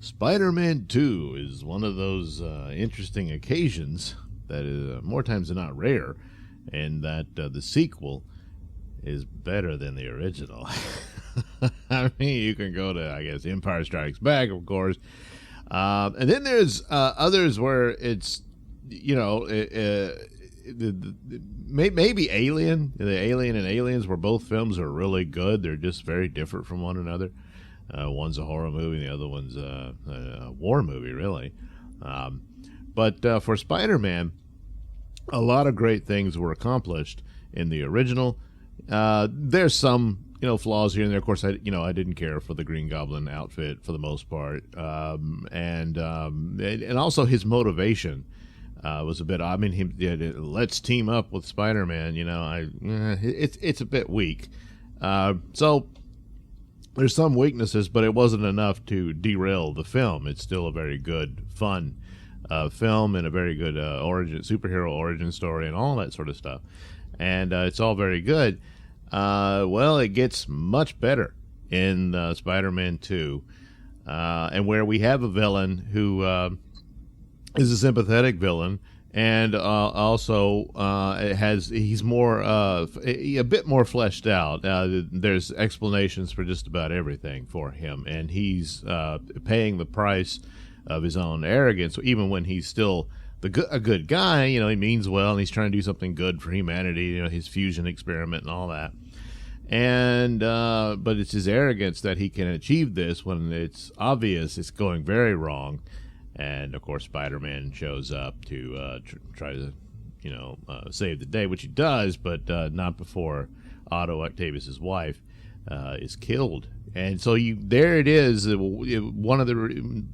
Spider-Man 2 is one of those interesting occasions that is more times than not rare, and that the sequel is better than the original. I mean, you can go to, I guess, Empire Strikes Back, of course. And then there's others where it's, maybe Alien. The Alien and Aliens, where both films are really good. They're just very different from one another. One's a horror movie, and the other one's a war movie, really. But for Spider-Man, a lot of great things were accomplished in the original. There's some, flaws here and there. Of course, I didn't care for the Green Goblin outfit for the most part, and also his motivation was a bit. I mean, let's team up with Spider-Man. It's a bit weak. So there's some weaknesses, but it wasn't enough to derail the film. It's still a very good, fun film, and a very good superhero origin story and all that sort of stuff. And it's all very good. Well, it gets much better in Spider-Man 2, and where we have a villain who is a sympathetic villain, and also he's more a bit more fleshed out. There's explanations for just about everything for him, and he's paying the price of his own arrogance, even when he's still a good guy. He means well, and he's trying to do something good for humanity, his fusion experiment and all that. And but it's his arrogance that he can achieve this when it's obvious it's going very wrong. And of course, Spider-Man shows up to try to save the day, which he does, but not before Otto Octavius's wife is killed. And so there it is, one of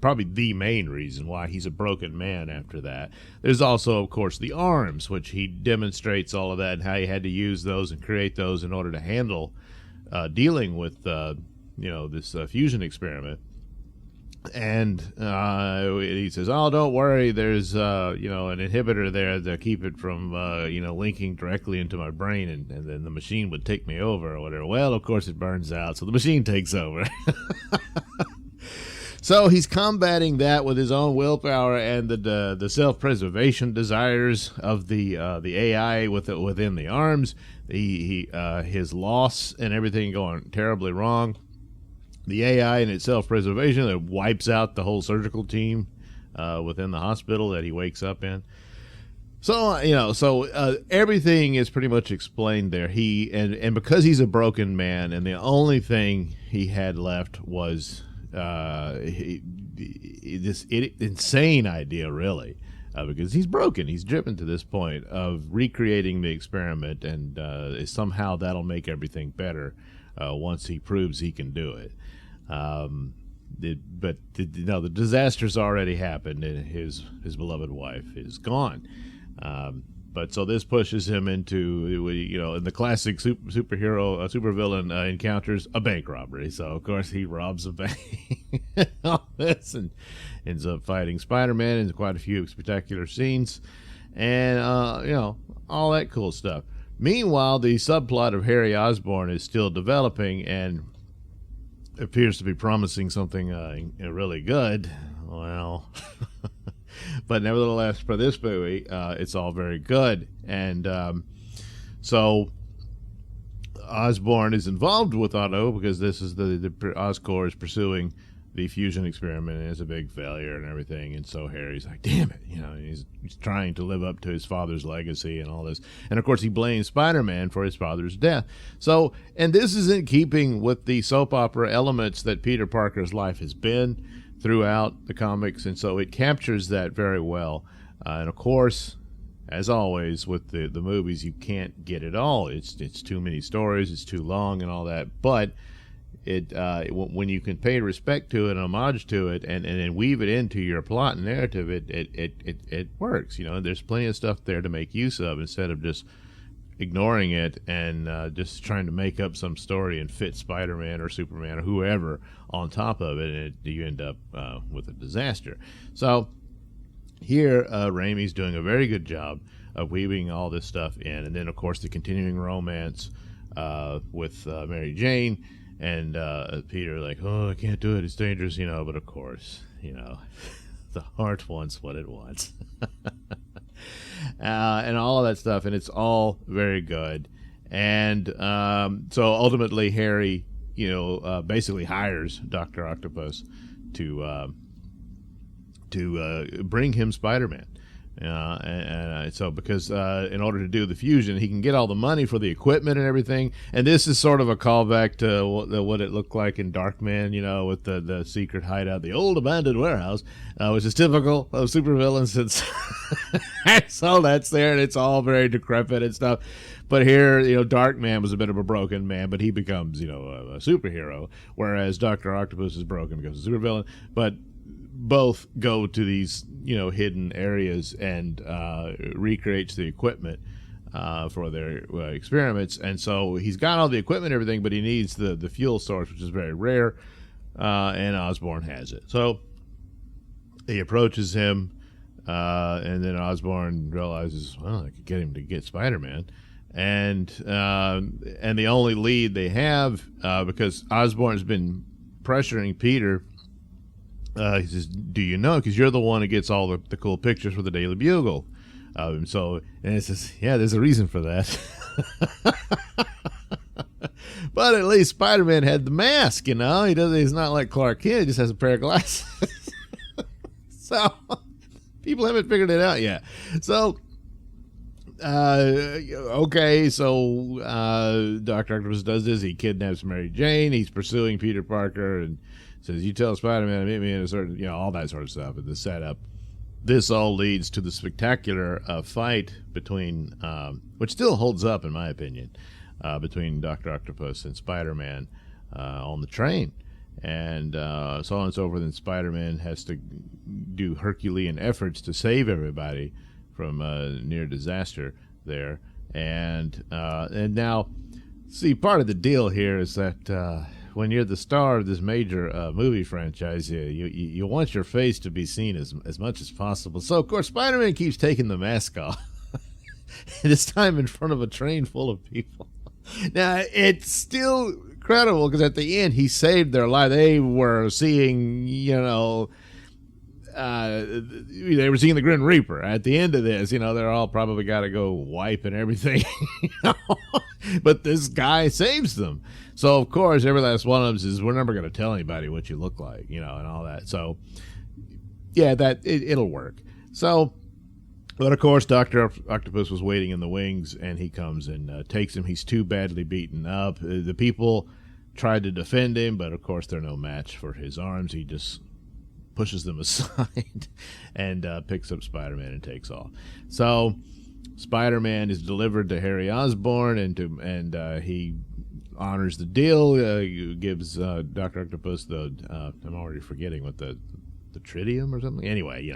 probably the main reason why he's a broken man after that. There's also, of course, the arms, which he demonstrates all of that and how he had to use those and create those in order to handle dealing with, this fusion experiment. And he says, "Oh, don't worry. There's an inhibitor there to keep it from linking directly into my brain, and then the machine would take me over or whatever." Well, of course, it burns out, so the machine takes over. So he's combating that with his own willpower and the self-preservation desires of the AI within the arms. His loss and everything going terribly wrong. The AI and its self-preservation that wipes out the whole surgical team within the hospital that he wakes up in. So everything is pretty much explained there. And because he's a broken man, and the only thing he had left was this insane idea, really, because he's broken. He's driven to this point of recreating the experiment, and somehow that'll make everything better once he proves he can do it. But the disaster's already happened, and his beloved wife is gone. But so this pushes him into, in the classic supervillain encounters, a bank robbery. So of course he robs a bank, all this, and ends up fighting Spider-Man in quite a few spectacular scenes, and all that cool stuff. Meanwhile, the subplot of Harry Osborn is still developing, and appears to be promising something really good. Well, but nevertheless, for this movie, it's all very good. And so Osborn is involved with Otto because this is the Oscorp is pursuing the fusion experiment, and it's a big failure and everything. And so Harry's like, damn it, he's trying to live up to his father's legacy and all this. And of course he blames Spider-Man for his father's death. So, and this is in keeping with the soap opera elements that Peter Parker's life has been throughout the comics, and so it captures that very well. And of course, as always with the movies, you can't get it all. It's too many stories, it's too long and all that. But when you can pay respect to it and homage to it, and then weave it into your plot and narrative, it works. There's plenty of stuff there to make use of instead of just ignoring it and just trying to make up some story and fit Spider-Man or Superman or whoever on top of it, and you end up with a disaster. So here, Raimi's doing a very good job of weaving all this stuff in, and then of course the continuing romance with Mary Jane. And Peter, like, oh, I can't do it, it's dangerous, but of course the heart wants what it wants. And all of that stuff, and it's all very good. And so ultimately Harry, basically hires Dr. Octopus to bring him Spider-Man. So because in order to do the fusion, he can get all the money for the equipment and everything. And this is sort of a callback to what it looked like in Darkman, with the secret hideout, the old abandoned warehouse, which is typical of supervillains. So that's there, and it's all very decrepit and stuff. But here, Darkman was a bit of a broken man, but he becomes, a superhero, whereas Dr. Octopus is broken, becomes a supervillain. But both go to these, hidden areas and recreates the equipment for their experiments. And so he's got all the equipment and everything, but he needs the fuel source, which is very rare, and Osborn has it. So he approaches him, and then Osborn realizes, well, I could get him to get Spider-Man. And the only lead they have, because Osborn's been pressuring Peter, he says, do you know? Because you're the one who gets all the cool pictures for the Daily Bugle. And it says, yeah, there's a reason for that. But at least Spider-Man had the mask, He's not like Clark Kent. He just has a pair of glasses. So people haven't figured it out yet. So, okay, so Dr. Octopus does this. He kidnaps Mary Jane. He's pursuing Peter Parker and says, you tell Spider-Man to meet me in a certain, all that sort of stuff. And the setup. This all leads to the spectacular fight between, which still holds up in my opinion, between Dr. Octopus and Spider-Man on the train. And so on and so forth. And Spider-Man has to do Herculean efforts to save everybody from near disaster there. And now, see, part of the deal here is that when you're the star of this major movie franchise, you want your face to be seen as much as possible. So, of course, Spider-Man keeps taking the mask off. This time in front of a train full of people. Now, it's still incredible because at the end, he saved their life. They were seeing, they were seeing the Grim Reaper. At the end of this, they're all probably got to go wipe and everything. But this guy saves them. So, of course, every last one of them says, we're never going to tell anybody what you look like, and all that. So, yeah, it'll work. So, but, of course, Dr. Octopus was waiting in the wings, and he comes and takes him. He's too badly beaten up. The people tried to defend him, but, of course, they're no match for his arms. He just pushes them aside and picks up Spider-Man and takes off. So Spider-Man is delivered to Harry Osborn, and he honors the deal. Gives Dr. Octopus I'm already forgetting what the tritium or something. Anyway,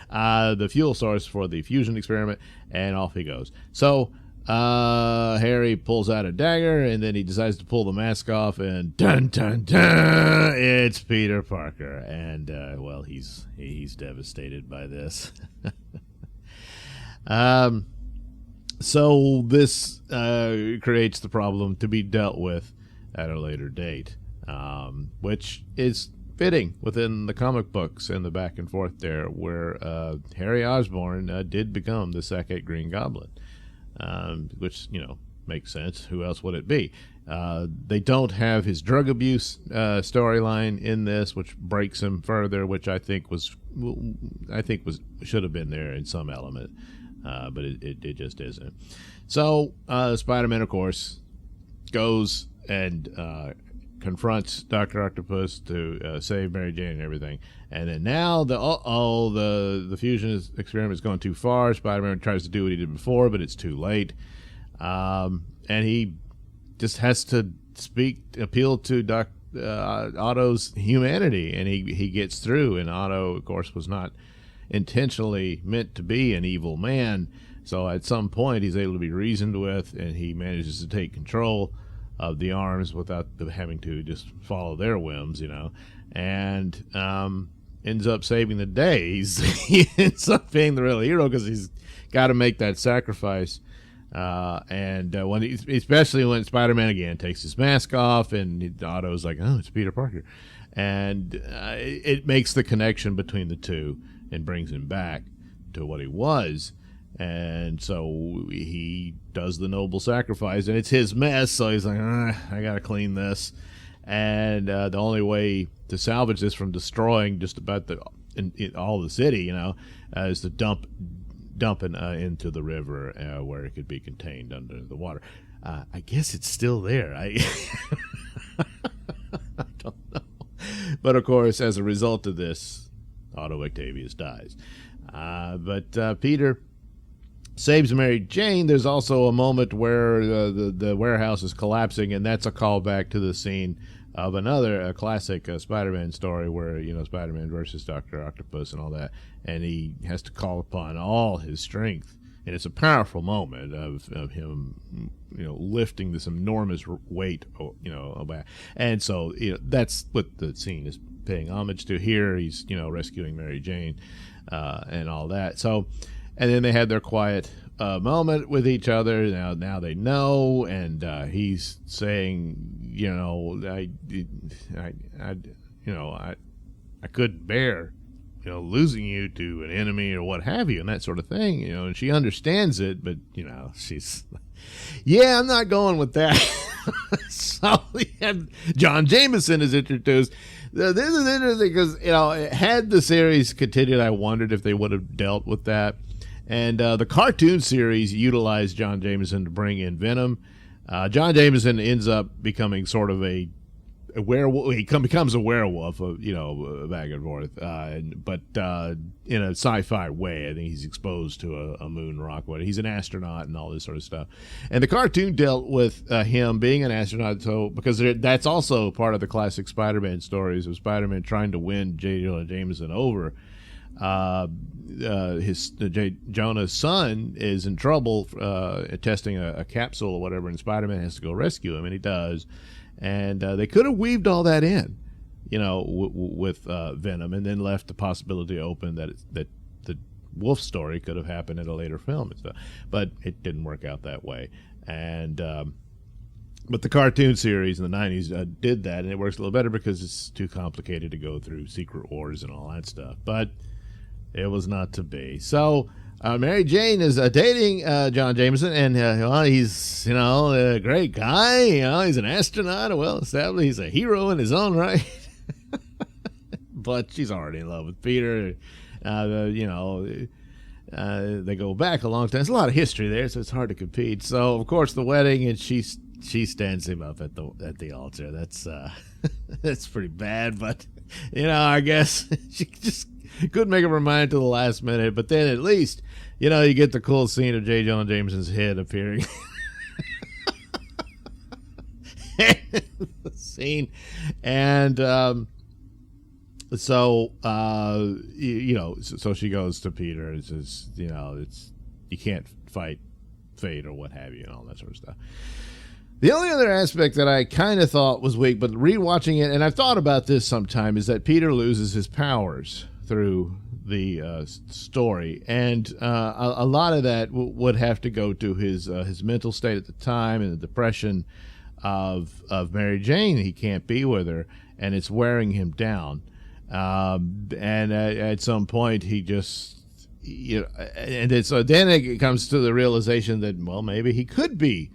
the fuel source for the fusion experiment, and off he goes. So Harry pulls out a dagger, and then he decides to pull the mask off, and dun dun dun, it's Peter Parker, and well, he's devastated by this. So this creates the problem to be dealt with at a later date, which is fitting within the comic books and the back and forth there, where Harry Osborn did become the second Green Goblin. Which, makes sense. Who else would it be? They don't have his drug abuse storyline in this, which breaks him further, which I think should have been there in some element, but it just isn't. So Spider-Man, of course, goes and confronts Dr. Octopus to save Mary Jane and everything. And then now the fusion experiment is going too far. Spider-Man tries to do what he did before, but it's too late. And he just has to appeal to Otto's humanity, and he gets through. And Otto, of course, was not intentionally meant to be an evil man. So at some point, he's able to be reasoned with, and he manages to take control of the arms without having to just follow their whims, and ends up saving the day. He ends up being the real hero because he's got to make that sacrifice. Especially when Spider-Man again takes his mask off, and Otto's like, oh, it's Peter Parker. and it makes the connection between the two and brings him back to what he was. And so he does the noble sacrifice, and it's his mess, so he's like, I gotta clean this. And the only way to salvage this from destroying just about all the city, is to dump it into the river where it could be contained under the water. I guess it's still there. I don't know. But of course, as a result of this, Otto Octavius dies. But Peter saves Mary Jane. There's also a moment where the warehouse is collapsing, and that's a callback to the scene of another classic Spider-Man story where, Spider-Man versus Dr. Octopus and all that, and he has to call upon all his strength. And it's a powerful moment of him, lifting this enormous weight, back. And so, that's what the scene is paying homage to here. He's, rescuing Mary Jane and all that. So, and then they had their quiet moment with each other. Now they know, and he's saying, I couldn't bear, losing you to an enemy or what have you, and that sort of thing, and she understands it, but, she's, yeah, I'm not going with that. So John Jameson is introduced. This is interesting because, had the series continued, I wondered if they would have dealt with that. And the cartoon series utilized John Jameson to bring in Venom. John Jameson ends up becoming sort of a werewolf. He becomes a werewolf, back and forth, but in a sci-fi way. I think he's exposed to a moon rock. He's an astronaut and all this sort of stuff. And the cartoon dealt with him being an astronaut, so because that's also part of the classic Spider-Man stories of Spider-Man trying to win J. Jonah Jameson over. Jonah's son is in trouble testing a capsule or whatever, and Spider-Man has to go rescue him, and he does. And they could have weaved all that in, with Venom, and then left the possibility open that the Wolf story could have happened in a later film and stuff. But it didn't work out that way. And but the cartoon series in the 90s did that, and it works a little better because it's too complicated to go through Secret Wars and all that stuff. But it was not to be. So Mary Jane is dating John Jameson, and he's a great guy. He's an astronaut, well established. He's a hero in his own right. But she's already in love with Peter. They go back a long time. There's a lot of history there, so it's hard to compete. So of course the wedding, and she stands him up at the altar. That's that's pretty bad, but I guess she just couldn't make up her mind to the last minute. But then at least, you get the cool scene of J. Jonah Jameson's head appearing. The scene. And so she goes to Peter and says, you can't fight fate or what have you, and all that sort of stuff. The only other aspect that I kind of thought was weak, but rewatching it, and I've thought about this sometime, is that Peter loses his powers through the story, and a lot of that would have to go to his mental state at the time and the depression of Mary Jane. He can't be with her, and it's wearing him down. And at some point, he just, so then it comes to the realization that, well, maybe he could be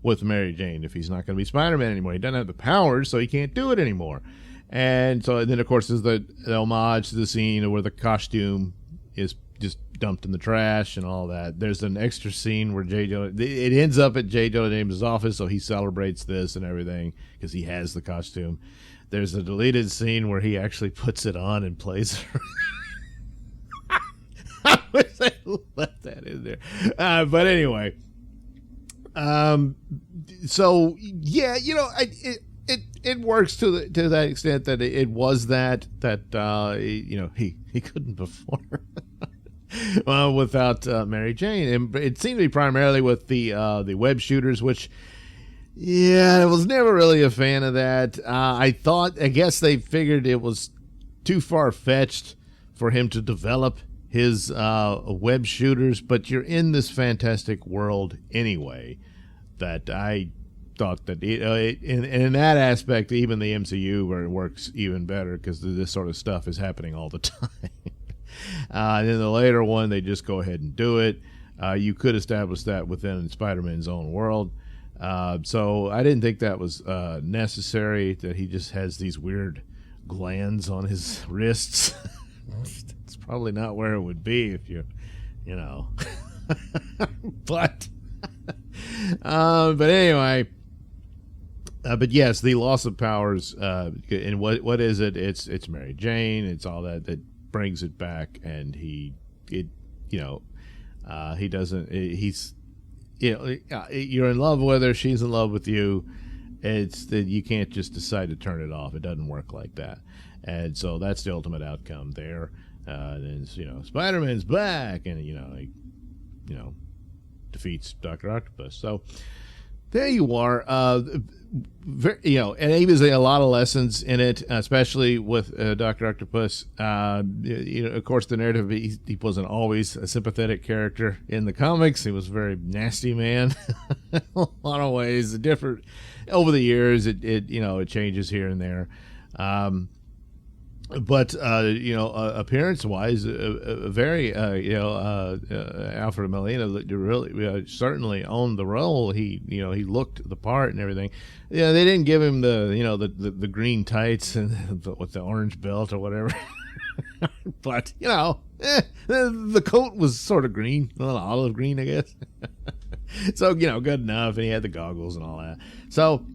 with Mary Jane if he's not going to be Spider-Man anymore. He doesn't have the powers, so he can't do it anymore. And so then, of course, there's the homage to the scene where the costume is just dumped in the trash and all that. There's an extra scene where it ends up at J. Jonah James' office, so he celebrates this and everything because he has the costume. There's a deleted scene where he actually puts it on and plays it. I wish I left that in there. But anyway, so yeah, it works to that extent that it was that he couldn't before. Well, without Mary Jane, and it seemed to be primarily with the web shooters, which. Yeah, I was never really a fan of that. I guess they figured it was too far-fetched for him to develop his web shooters, but you're in this fantastic world anyway that I thought that in that aspect, even the MCU where it works even better because this sort of stuff is happening all the time. And then the later one, they just go ahead and do it. You could establish that within Spider-Man's own world. So I didn't think that was necessary, that he just has these weird glands on his wrists. It's probably not where it would be if you know. But anyway, but yes, the loss of powers, and what is it? It's Mary Jane. It's all that brings it back, and he doesn't. He's you're in love with her. She's in love with you. It's that you can't just decide to turn it off. It doesn't work like that, and so that's the ultimate outcome there. And Spider-Man's back, and he defeats Dr. Octopus. So there you are. And he was a lot of lessons in it, especially with Dr. Octopus. Of course, the narrative, he wasn't always a sympathetic character in the comics. He was a very nasty man in a lot of ways. Different over the years. It changes here and there. But appearance-wise, very Alfred Molina really certainly owned the role. He looked the part and everything. Yeah, they didn't give him the green tights and with the orange belt or whatever. But the coat was sort of green, a little olive green, I guess. So good enough, and he had the goggles and all that. So.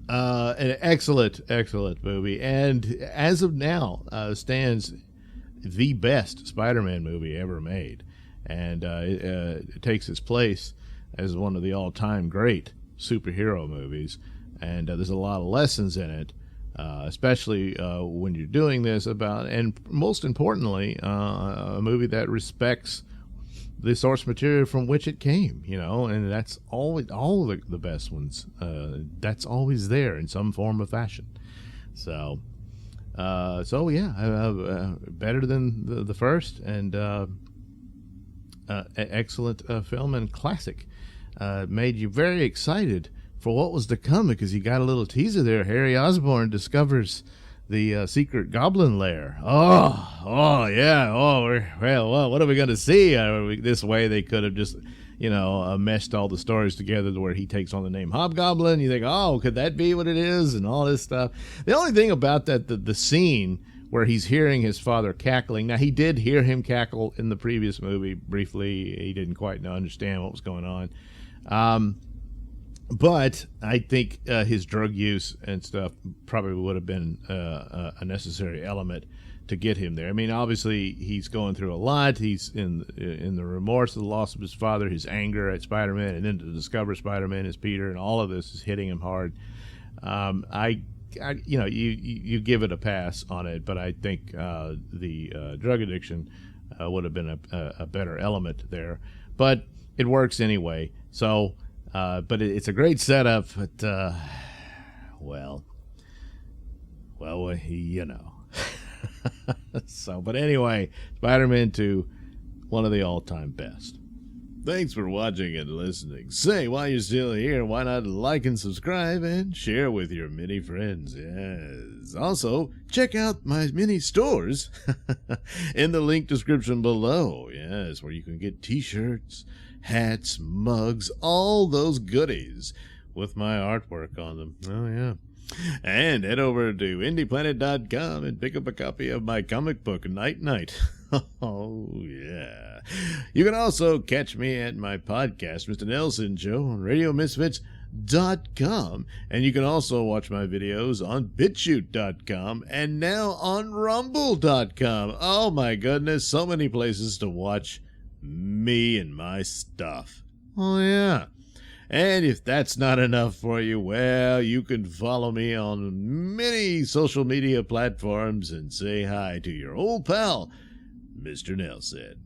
An excellent movie, and as of now, stands the best Spider-Man movie ever made, and it takes its place as one of the all-time great superhero movies. And there's a lot of lessons in it, especially when you're doing this and most importantly, a movie that respects the source material from which it came, and that's always all the best ones. That's always there in some form or fashion. So yeah, better than the first, and excellent film and classic. Made you very excited for what was to come, because you got a little teaser there. Harry Osborn discovers the secret goblin lair. Oh yeah. Well, what are we going to see? This way they could have just, meshed all the stories together to where he takes on the name Hobgoblin. You think, could that be what it is? And all this stuff. The only thing about that, the scene where he's hearing his father cackling. Now, he did hear him cackle in the previous movie briefly. He didn't quite understand what was going on. But I think his drug use and stuff probably would have been a necessary element to get him there. I mean, obviously, he's going through a lot. He's in the remorse of the loss of his father, his anger at Spider-Man, and then to discover Spider-Man as Peter, and all of this is hitting him hard. You give it a pass on it, but I think the drug addiction would have been a better element there. But it works anyway. So. But it's a great setup, but, So, but anyway, Spider-Man 2, one of the all-time best. Thanks for watching and listening. Say, while you're still here, why not like and subscribe and share with your many friends? Yes. Also, check out my mini stores in the link description below. Yes, where you can get t-shirts, hats, mugs, all those goodies with my artwork on them. Oh, yeah. And head over to indieplanet.com and pick up a copy of my comic book, Night Night. Oh, yeah. You can also catch me at my podcast, Mr. Nailsin Show, on RadioMisfits.com. And you can also watch my videos on BitChute.com and now on Rumble.com. Oh, my goodness. So many places to watch me and my stuff. Oh, yeah. And if that's not enough for you, well, you can follow me on many social media platforms and say hi to your old pal, Mr. Nailsin.